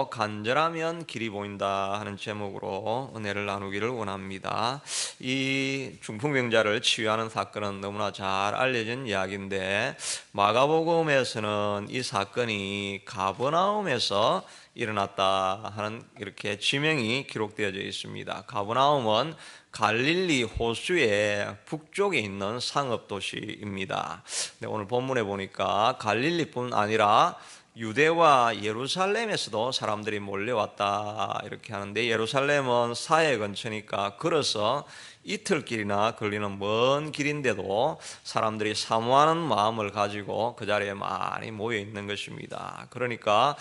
제목으로 간절하면 길이 보인다 하는 제목으로 은혜를 나누기를 원합니다. 이 중풍병자를 치유하는 사건은 너무나 잘 알려진 이야기인데, 마가복음에서는 이 사건이 가버나움에서 일어났다 하는 이렇게 지명이 기록되어져 있습니다. 가버나움은 갈릴리 호수의 북쪽에 있는 상업 도시입니다. 오늘 본문에 보니까 갈릴리뿐 아니라 유대와 예루살렘에서도 사람들이 몰려왔다 이렇게 하는데, 예루살렘은 사해 근처니까 걸어서 이틀길이나 걸리는 먼 길인데도 사람들이 사모하는 마음을 가지고 그 자리에 많이 모여 있는 것입니다. 그러니까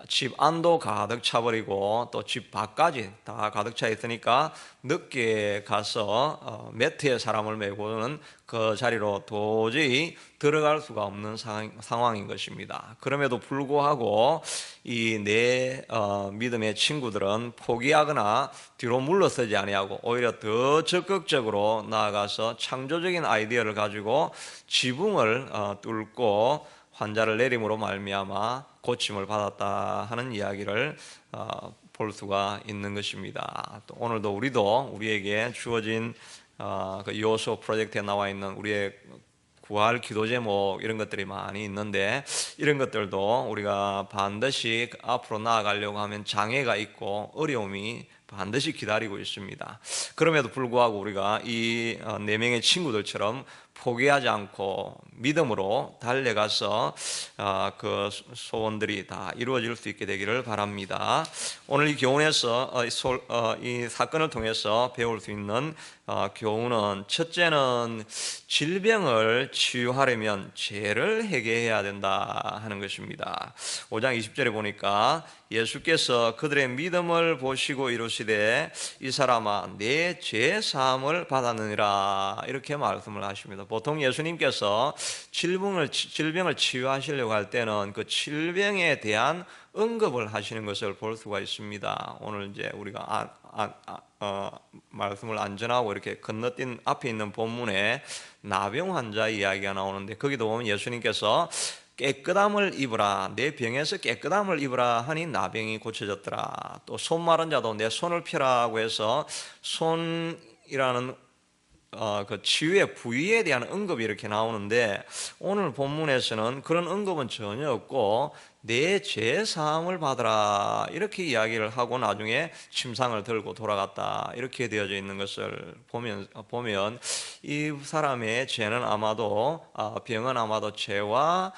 집 안도 가득 차버리고 또 집 밖까지 다 가득 차 있으니까 늦게 가서 매트에 사람을 메고는 그 자리로 도저히 들어갈 수가 없는 상황인 것입니다. 그럼에도 불구하고 이 내 믿음의 친구들은 포기하거나 뒤로 물러서지 아니하고 오히려 더 적극적으로 나아가서 창조적인 아이디어를 가지고 지붕을 뚫고 환자를 내림으로 말미암아 고침을 받았다 하는 이야기를 볼 수가 있는 것입니다. 또 오늘도 우리에게 주어진 그 요소 프로젝트에 나와 있는 우리의 구할 기도 제목 이런 것들이 많이 있는데, 이런 것들도 우리가 반드시 앞으로 나아가려고 하면 장애가 있고 어려움이 반드시 기다리고 있습니다. 그럼에도 불구하고 우리가 이 4명의 친구들처럼 포기하지 않고 믿음으로 달려가서 그 소원들이 다 이루어질 수 있게 되기를 바랍니다. 오늘 이 교훈에서 이 사건을 통해서 배울 수 있는 교훈은, 첫째는 질병을 치유하려면 죄를 회개해야 된다 하는 것입니다. 5장 20절에 보니까 예수께서 그들의 믿음을 보시고 이르시되 이 사람아 내 죄 사함을 받았느니라 이렇게 말씀을 하십니다. 보통 예수님께서 질병을 치유하시려고 할 때는 그 질병에 대한 언급을 하시는 것을 볼 수가 있습니다. 오늘 이제 우리가 말씀을 안전하고 이렇게 건너뛴 앞에 있는 본문에 나병 환자 이야기가 나오는데, 거기도 보면 예수님께서 깨끗함을 입으라, 내 병에서 깨끗함을 입으라 하니 나병이 고쳐졌더라. 또 손 마른 자도 내 손을 펴라고 해서 손이라는 그 치유의 부위에 대한 언급이 이렇게 나오는데, 오늘 본문에서는 그런 언급은 전혀 없고 내 죄 사함을 받으라 이렇게 이야기를 하고 나중에 침상을 들고 돌아갔다 이렇게 되어져 있는 것을 보면 이 사람의 죄는 아마도 병은 아마도 죄와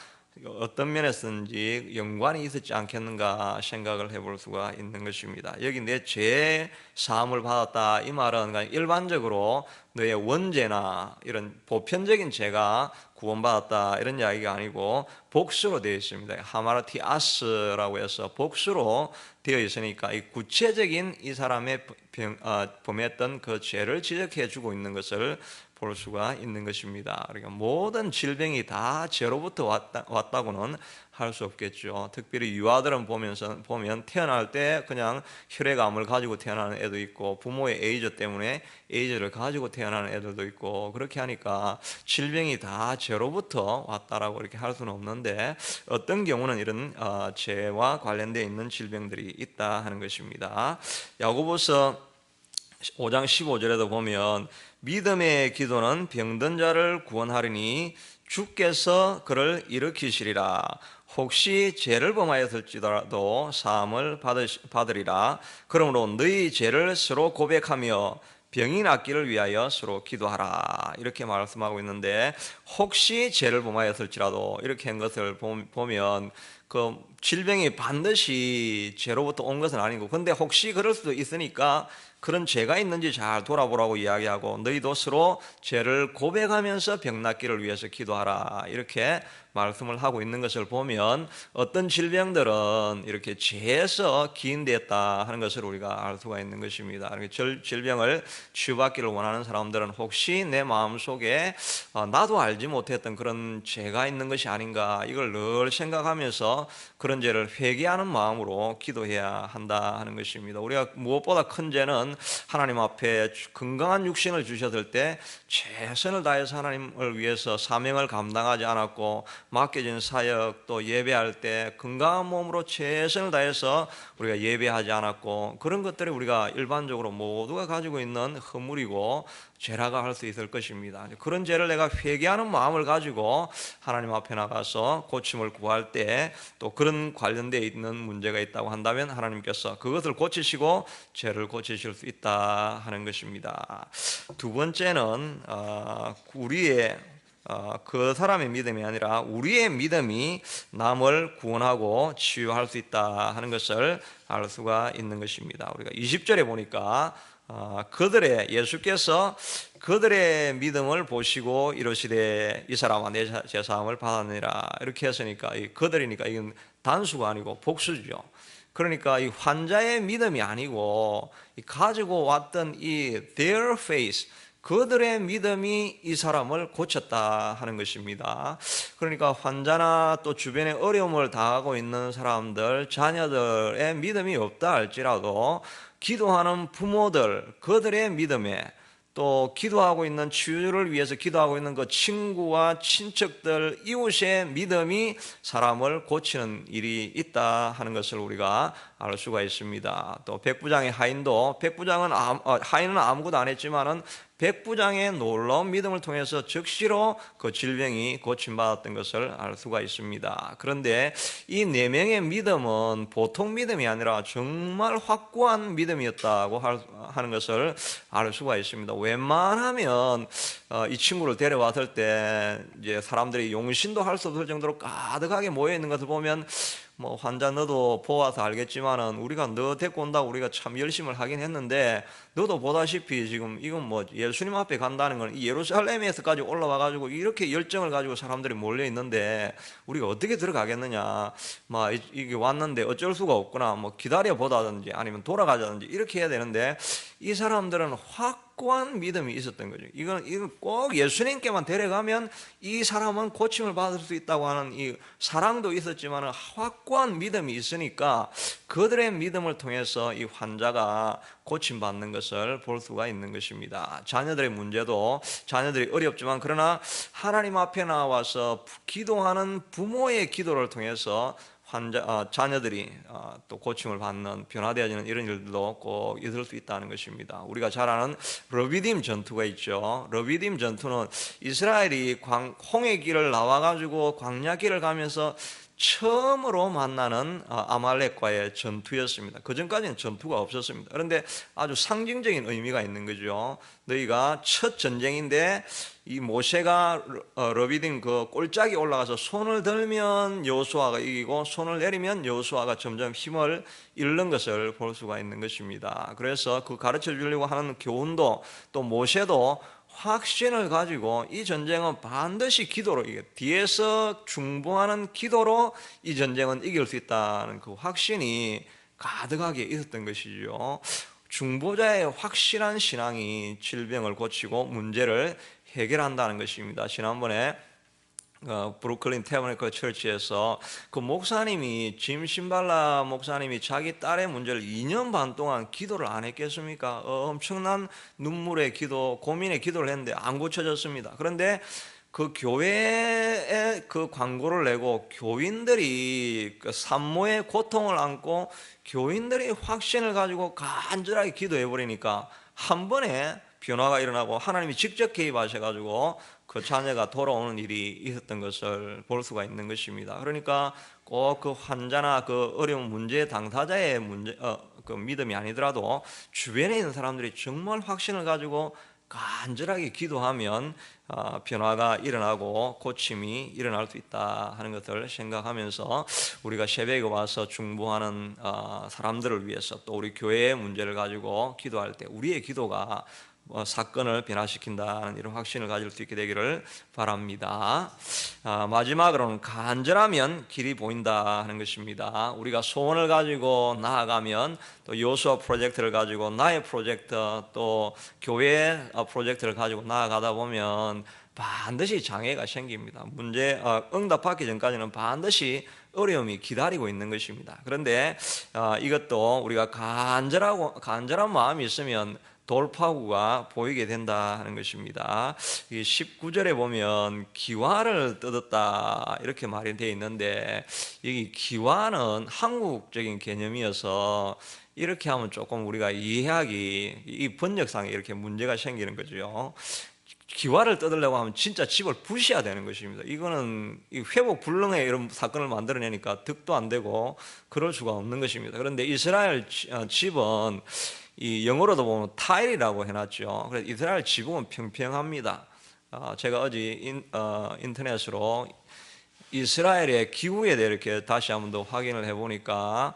어떤 면에서든지 연관이 있었지 않겠는가 생각을 해볼 수가 있는 것입니다. 여기 내 죄 사함을 받았다 이 말은 일반적으로 너의 원죄나 이런 보편적인 죄가 구원받았다 이런 이야기가 아니고 복수로 되어 있습니다. 하마르티아스라고 해서 복수로 되어 있으니까 이 구체적인 이 사람의 범했던 그 죄를 지적해 주고 있는 것을 볼 수가 있는 것입니다. 그러니까 모든 질병이 다 죄로부터 왔다고는 할 수 없겠죠. 특별히 유아들은 보면 태어날 때 그냥 혈액암을 가지고 태어나는 애도 있고, 부모의 에이즈 때문에 에이즈를 가지고 태어나는 애들도 있고, 그렇게 하니까 질병이 다 죄로부터 왔다라고 이렇게 할 수는 없는데, 어떤 경우는 이런 죄와 관련되어 있는 질병들이 있다 하는 것입니다. 야고보서 5장 15절에도 보면 믿음의 기도는 병든 자를 구원하리니 주께서 그를 일으키시리라. 혹시 죄를 범하였을지라도 사함을 받으리라. 그러므로 너희 죄를 서로 고백하며 병이 낫기를 위하여 서로 기도하라 이렇게 말씀하고 있는데, 혹시 죄를 범하였을지라도 이렇게 한 것을 보면 그 질병이 반드시 죄로부터 온 것은 아니고, 근데 혹시 그럴 수도 있으니까 그런 죄가 있는지 잘 돌아보라고 이야기하고, 너희도 서로 죄를 고백하면서 병 낫기를 위해서 기도하라 이렇게 말씀을 하고 있는 것을 보면, 어떤 질병들은 이렇게 죄에서 기인되었다 하는 것을 우리가 알 수가 있는 것입니다. 질병을 치유받기를 원하는 사람들은 혹시 내 마음속에 나도 알지 못했던 그런 죄가 있는 것이 아닌가 이걸 늘 생각하면서 위해서 그런 죄를 회개하는 마음으로 기도해야 한다 하는 것입니다. 우리가 무엇보다 큰 죄는 하나님 앞에 건강한 육신을 주셨을 때 최선을 다해서 하나님을 위해서 사명을 감당하지 않았고, 맡겨진 사역 또 예배할 때 건강한 몸으로 최선을 다해서 우리가 예배하지 않았고, 그런 것들이 우리가 일반적으로 모두가 가지고 있는 허물이고 죄라고 할 수 있을 것입니다. 그런 죄를 내가 회개하는 마음을 가지고 하나님 앞에 나가서 고침을 구할 때, 또 그런 관련되어 있는 문제가 있다고 한다면 하나님께서 그것을 고치시고 죄를 고치실 수 있다 하는 것입니다. 두 번째는 우리의 그 사람의 믿음이 아니라 우리의 믿음이 남을 구원하고 치유할 수 있다 하는 것을 알 수가 있는 것입니다. 우리가 20절에 보니까 예수께서 그들의 믿음을 보시고 이르시되 이 사람아 내 제사함을 받았느니라, 이렇게 했으니까 이 그들이니까 이건 단수가 아니고 복수죠. 그러니까 이 환자의 믿음이 아니고 가지고 왔던 이 their faith, 그들의 믿음이 이 사람을 고쳤다 하는 것입니다. 그러니까 환자나 또 주변에 어려움을 당하고 있는 사람들, 자녀들의 믿음이 없다 할지라도 기도하는 부모들, 그들의 믿음에, 또 기도하고 있는 치유를 위해서 기도하고 있는 그 친구와 친척들, 이웃의 믿음이 사람을 고치는 일이 있다 하는 것을 우리가 알 수가 있습니다. 또 백부장의 하인도, 하인은 아무것도 안 했지만은 백부장의 놀라운 믿음을 통해서 즉시로 그 질병이 고침받았던 것을 알 수가 있습니다. 그런데 이 네 명의 믿음은 보통 믿음이 아니라 정말 확고한 믿음이었다고 하는 것을 알 수가 있습니다. 웬만하면 이 친구를 데려왔을 때 이제 사람들이 용신도 할 수 없을 정도로 가득하게 모여 있는 것을 보면, 뭐 환자 너도 보아서 알겠지만은 우리가 너 데리고 온다고 우리가 참 열심을 하긴 했는데, 너도 보다시피 지금 이건 뭐 예수님 앞에 간다는 건 이 예루살렘에서까지 올라와 가지고 이렇게 열정을 가지고 사람들이 몰려 있는데 우리가 어떻게 들어가겠느냐, 막 이게 왔는데 어쩔 수가 없구나, 뭐 기다려 보다든지 아니면 돌아가자든지 이렇게 해야 되는데, 이 사람들은 확고한 믿음이 있었던 거죠. 이건 꼭 예수님께만 데려가면 이 사람은 고침을 받을 수 있다고 하는 이 사랑도 있었지만 확고한 믿음이 있으니까 그들의 믿음을 통해서 이 환자가 고침받는 것을 볼 수가 있는 것입니다. 자녀들의 문제도 자녀들이 어렵지만, 그러나 하나님 앞에 나와서 기도하는 부모의 기도를 통해서 자녀들이 또 고침을 받는, 변화되어지는 이런 일들도 꼭 있을 수 있다는 것입니다. 우리가 잘 아는 르비딤 전투가 있죠. 르비딤 전투는 이스라엘이 홍해 길을 나와가지고 광야 길을 가면서 처음으로 만나는 아말렉과의 전투였습니다. 그 전까지는 전투가 없었습니다. 그런데 아주 상징적인 의미가 있는 거죠. 너희가 첫 전쟁인데 이 모세가 르비딤 그 꼴짝이 올라가서 손을 들면 여호수아가 이기고 손을 내리면 여호수아가 점점 힘을 잃는 것을 볼 수가 있는 것입니다. 그래서 그 가르쳐 주려고 하는 교훈도, 또 모세도 확신을 가지고 이 전쟁은 반드시 기도로 뒤에서 중보하는 기도로 이 전쟁은 이길 수 있다는 그 확신이 가득하게 있었던 것이죠. 중보자의 확실한 신앙이 질병을 고치고 문제를 해결한다는 것입니다. 지난번에 브루클린 태버너클 처치에서 그 목사님이, 짐 신발라 목사님이 자기 딸의 문제를 2년 반 동안 기도를 안 했겠습니까? 엄청난 눈물의 기도, 고민의 기도를 했는데 안 고쳐졌습니다. 그런데 그 교회에 그 광고를 내고 교인들이 그 산모의 고통을 안고 교인들이 확신을 가지고 간절하게 기도해 버리니까 한 번에 변화가 일어나고 하나님이 직접 개입하셔가지고 그 자녀가 돌아오는 일이 있었던 것을 볼 수가 있는 것입니다. 그러니까 꼭 그 환자나 그 어려운 문제 당사자의 그 믿음이 아니더라도 주변에 있는 사람들이 정말 확신을 가지고 간절하게 기도하면 변화가 일어나고 고침이 일어날 수 있다 하는 것을 생각하면서, 우리가 새벽에 와서 중보하는 사람들을 위해서, 또 우리 교회의 문제를 가지고 기도할 때 우리의 기도가 사건을 변화시킨다는 이런 확신을 가질 수 있게 되기를 바랍니다. 마지막으로는 간절하면 길이 보인다 하는 것입니다. 우리가 소원을 가지고 나아가면, 또 여호수아 프로젝트를 가지고 나의 프로젝트, 또 교회 프로젝트를 가지고 나아가다 보면 반드시 장애가 생깁니다. 응답받기 전까지는 반드시 어려움이 기다리고 있는 것입니다. 그런데 이것도 우리가 간절한 마음이 있으면 돌파구가 보이게 된다 하는 것입니다. 19절에 보면 기와를 뜯었다 이렇게 말이 되어 있는데, 여기 기와는 한국적인 개념이어서 이렇게 하면 조금 우리가 이해하기, 이 번역상에 이렇게 문제가 생기는 거죠. 기와를 뜯으려고 하면 진짜 집을 부셔야 되는 것입니다. 이거는 회복 불능의 이런 사건을 만들어내니까 득도 안 되고 그럴 수가 없는 것입니다. 그런데 이스라엘 집은 이 영어로도 보면 타일이라고 해놨죠. 그래서 이스라엘 지붕은 평평합니다. 제가 어제 인터넷으로 이스라엘의 기후에 대해 이렇게 다시 한번 더 확인을 해보니까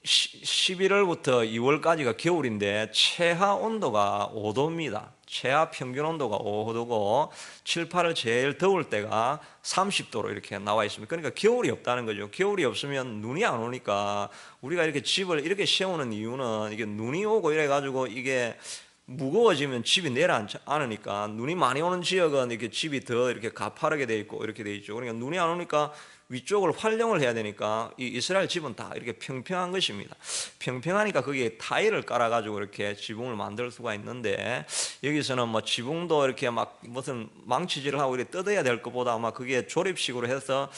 11월부터 2월까지가 겨울인데 최하 온도가 5도입니다. 최하 평균 온도가 5도고 7, 8월 제일 더울 때가 30도로 이렇게 나와 있습니다. 그러니까 겨울이 없다는 거죠. 겨울이 없으면 눈이 안 오니까, 우리가 이렇게 집을 이렇게 세우는 이유는 이게 눈이 오고 이래 가지고 이게 무거워지면 집이 내려앉으니까, 눈이 많이 오는 지역은 이렇게 집이 더 이렇게 가파르게 돼 있고 이렇게 돼 있죠. 그러니까 눈이 안 오니까 위쪽을 활용을 해야 되니까 이 이스라엘 집은 다 이렇게 평평한 것입니다. 평평하니까 거기에 타일을 깔아가지고 이렇게 지붕을 만들 수가 있는데, 여기서는 뭐 지붕도 이렇게 막 무슨 망치질을 하고 이렇게 뜯어야 될 것보다 아마 그게 조립식으로 해서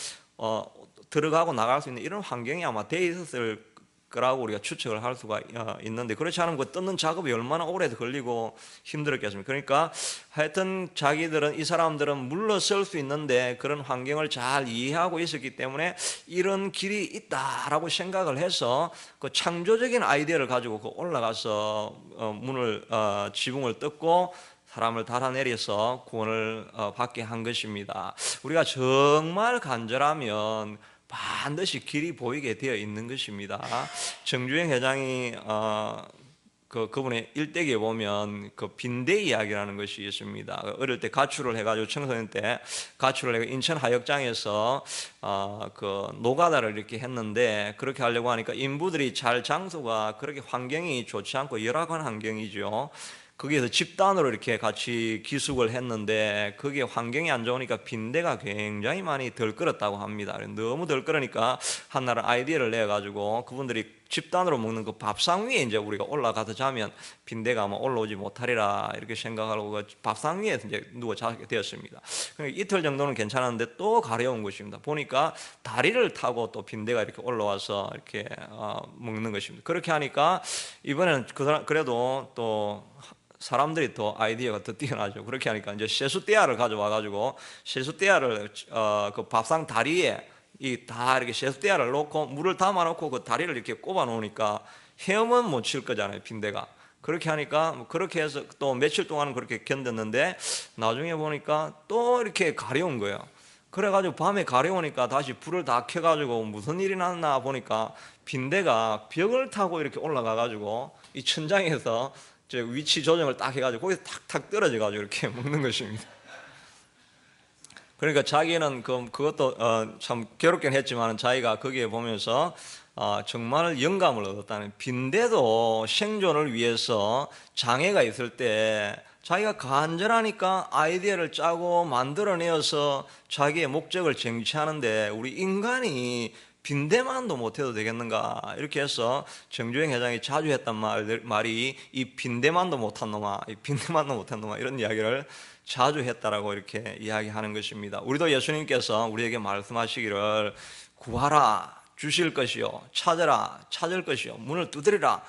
들어가고 나갈 수 있는 이런 환경이 아마 돼 있었을 거라고 우리가 추측을 할 수가 있는데, 그렇지 않으면 그 뜯는 작업이 얼마나 오래 걸리고 힘들었겠습니까? 그러니까 하여튼 이 사람들은 물러설 수 있는데 그런 환경을 잘 이해하고 있었기 때문에 이런 길이 있다라고 생각을 해서 그 창조적인 아이디어를 가지고 그 올라가서 지붕을 뜯고 사람을 달아내려서 구원을 받게 한 것입니다. 우리가 정말 간절하면 반드시 길이 보이게 되어 있는 것입니다. 정주행 회장이 그분의 일대기에 보면 그 빈대 이야기라는 것이 있습니다. 어릴 때 가출을 해가지고 청소년 때 가출을 해서 인천 하역장에서 그 노가다를 이렇게 했는데, 그렇게 하려고 하니까 인부들이 잘 장소가 그렇게 환경이 좋지 않고 열악한 환경이죠. 거기에서 집단으로 이렇게 같이 기숙을 했는데, 그게 환경이 안 좋으니까 빈대가 굉장히 많이 덜끓었다고 합니다. 너무 덜끓으니까 한날은 아이디어를 내가지고 그분들이 집단으로 먹는 그 밥상 위에 이제 우리가 올라가서 자면 빈대가 아마 올라오지 못하리라 이렇게 생각하고 그 밥상 위에 이제 누워 자게 되었습니다. 그러니까 이틀 정도는 괜찮았는데 또 가려운 것입니다. 보니까 다리를 타고 또 빈대가 이렇게 올라와서 이렇게 먹는 것입니다. 그렇게 하니까 이번에는 그래도 또 사람들이 더 아이디어가 더 뛰어나죠. 그렇게 하니까 이제 세숫대야를 가져와가지고 세숫대야를 그 밥상 다리에 다 이렇게 세숫대야를 놓고 물을 담아놓고 그 다리를 이렇게 꼽아 놓으니까 헤엄은 못 칠 거잖아요, 빈대가. 그렇게 하니까 그렇게 해서 또 며칠 동안은 그렇게 견뎠는데, 나중에 보니까 또 이렇게 가려운 거예요. 그래가지고 밤에 가려우니까 다시 불을 다 켜가지고 무슨 일이 났나 보니까 빈대가 벽을 타고 이렇게 올라가가지고 이 천장에서 위치 조정을 딱 해가지고 거기서 탁탁 떨어져가지고 이렇게 먹는 것입니다. 그러니까 자기는 그것도 참 괴롭긴 했지만 자기가 거기에 보면서 정말 영감을 얻었다는, 빈대도 생존을 위해서 장애가 있을 때 자기가 간절하니까 아이디어를 짜고 만들어내어서 자기의 목적을 쟁취하는데, 우리 인간이 빈대만도 못해도 되겠는가, 이렇게 해서 정주행 회장이 자주 했단 말이 이 빈대만도 못한 놈아, 이 빈대만도 못한 놈아, 이런 이야기를 자주 했다라고 이렇게 이야기하는 것입니다. 우리도 예수님께서 우리에게 말씀하시기를 구하라 주실 것이요, 찾으라 찾을 것이요, 문을 두드리라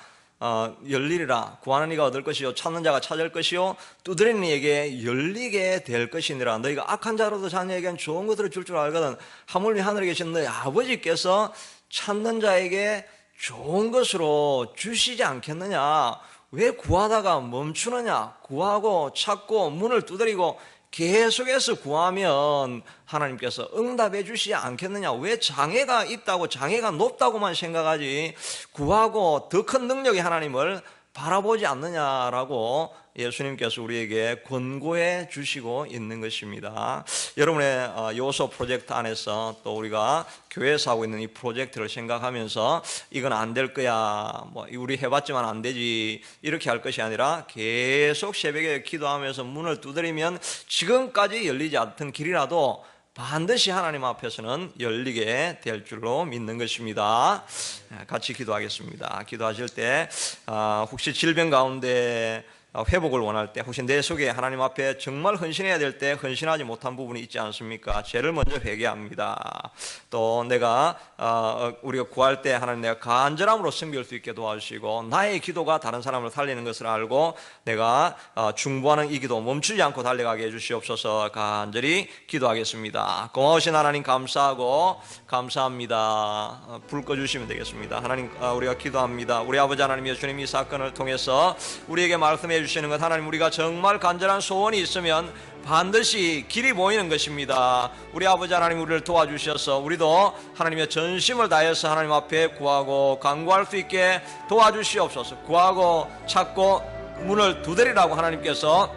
열리리라. 구하는 이가 얻을 것이요, 찾는 자가 찾을 것이요, 두드리는 이에게 열리게 될 것이니라. 너희가 악한 자로도 자녀에게는 좋은 것들을 줄 줄 알거든 하물며 하늘에 계신 너희 아버지께서 찾는 자에게 좋은 것으로 주시지 않겠느냐. 왜 구하다가 멈추느냐. 구하고 찾고 문을 두드리고 계속해서 구하면 하나님께서 응답해 주시지 않겠느냐. 왜 장애가 있다고, 장애가 높다고만 생각하지 구하고 더 큰 능력의 하나님을 바라보지 않느냐라고 예수님께서 우리에게 권고해 주시고 있는 것입니다. 여러분의 요소 프로젝트 안에서 또 우리가 교회에서 하고 있는 이 프로젝트를 생각하면서 이건 안 될 거야, 뭐 우리 해봤지만 안 되지, 이렇게 할 것이 아니라 계속 새벽에 기도하면서 문을 두드리면 지금까지 열리지 않던 길이라도 반드시 하나님 앞에서는 열리게 될 줄로 믿는 것입니다. 같이 기도하겠습니다. 기도하실 때 혹시 질병 가운데 회복을 원할 때, 혹시 내 속에 하나님 앞에 정말 헌신해야 될 때 헌신하지 못한 부분이 있지 않습니까? 죄를 먼저 회개합니다. 또 내가 우리가 구할 때 하나님 내가 간절함으로 섬길 수 있게 도와주시고, 나의 기도가 다른 사람을 살리는 것을 알고 내가 중보하는 이 기도 멈추지 않고 달려가게 해주시옵소서. 간절히 기도하겠습니다. 고마우신 하나님 감사하고 감사합니다. 불 꺼주시면 되겠습니다. 하나님, 우리가 기도합니다. 우리 아버지 하나님, 예수님 이 사건을 통해서 우리에게 말씀해 주시는 것, 하나님 우리가 정말 간절한 소원이 있으면 반드시 길이 보이는 것입니다. 우리 아버지 하나님, 우리를 도와주셔서 우리도 하나님의 전심을 다해서 하나님 앞에 구하고 간구할 수 있게 도와주시옵소서. 구하고 찾고 문을 두드리라고 하나님께서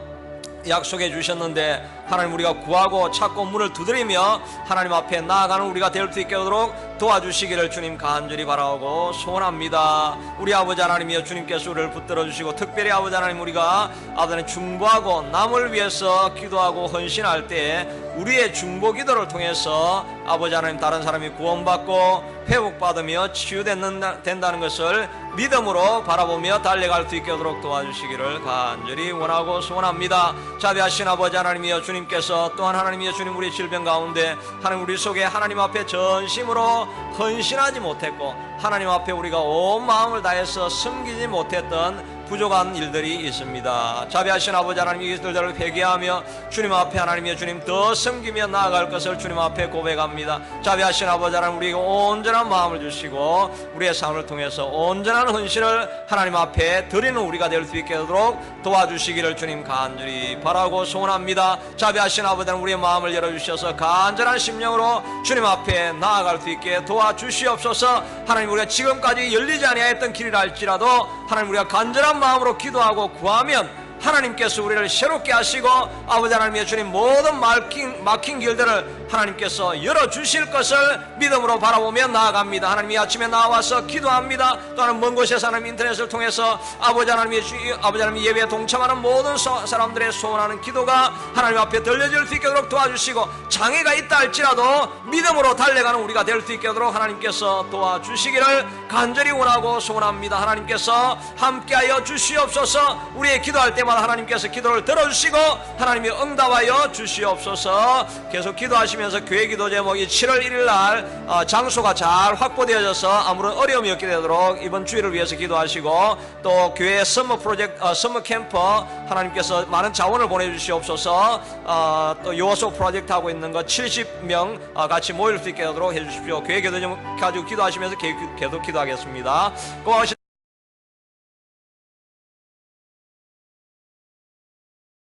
약속해 주셨는데, 하나님 우리가 구하고 찾고 문을 두드리며 하나님 앞에 나아가는 우리가 될 수 있게 하도록 도와주시기를 주님 간절히 바라고 소원합니다. 우리 아버지 하나님이여, 주님께서 우리를 붙들어 주시고, 특별히 아버지 하나님, 우리가 아버지 중보하고 남을 위해서 기도하고 헌신할 때 우리의 중보 기도를 통해서 아버지 하나님, 다른 사람이 구원받고 회복받으며 치유된다는 것을 믿음으로 바라보며 달려갈 수 있게 하도록 도와주시기를 간절히 원하고 소원합니다. 자비하신 아버지 하나님이여, 주님께서 또한 하나님이여, 주님 우리 질병 가운데 하나님 우리 속에 하나님 앞에 전심으로 헌신하지 못했고, 하나님 앞에 우리가 온 마음을 다해서 섬기지 못했던 부족한 일들이 있습니다. 자비하신 아버지 하나님, 이들을 회개하며 주님 앞에 하나님이여, 주님 더 섬기며 나아갈 것을 주님 앞에 고백합니다. 자비하신 아버지 하나님, 우리에게 온전한 마음을 주시고 우리의 삶을 통해서 온전한 헌신을 하나님 앞에 드리는 우리가 될 수 있게 하도록 도와주시기를 주님 간절히 바라고 소원합니다. 자비하신 아버지 하나님, 우리의 마음을 열어주셔서 간절한 심령으로 주님 앞에 나아갈 수 있게 도와주시옵소서. 하나님, 우리가 지금까지 열리지 아니하였던 길이라 할지라도 하나님, 우리가 간절한 마음으로 기도하고 구하면 하나님께서 우리를 새롭게 하시고 아버지 하나님의 주님 모든 막힌 길들을 하나님께서 열어주실 것을 믿음으로 바라보며 나아갑니다. 하나님, 이 아침에 나와서 기도합니다. 또한 먼 곳에서 하나님 인터넷을 통해서 아버지 하나님 예배에 동참하는 모든 사람들의 소원하는 기도가 하나님 앞에 들려질 수 있게 하도록 도와주시고, 장애가 있다 할지라도 믿음으로 달려가는 우리가 될 수 있게 하도록 하나님께서 도와주시기를 간절히 원하고 소원합니다. 하나님께서 함께하여 주시옵소서. 우리의 기도할 때마다 하나님께서 기도를 들어주시고 하나님이 응답하여 주시옵소서. 계속 기도하시면서 교회 기도 제목이 7월 1일 날 장소가 잘 확보되어져서 아무런 어려움이 없게 되도록 이번 주일을 위해서 기도하시고, 또 교회 서머 프로젝트 서머 캠프 하나님께서 많은 자원을 보내주시옵소서. 또 요소 프로젝트 하고 있는 거 70명 같이 모일 수 있게 하도록 해주십시오. 교회 기도 제목 가지고 기도하시면서 계속 기도하겠습니다. 고마우신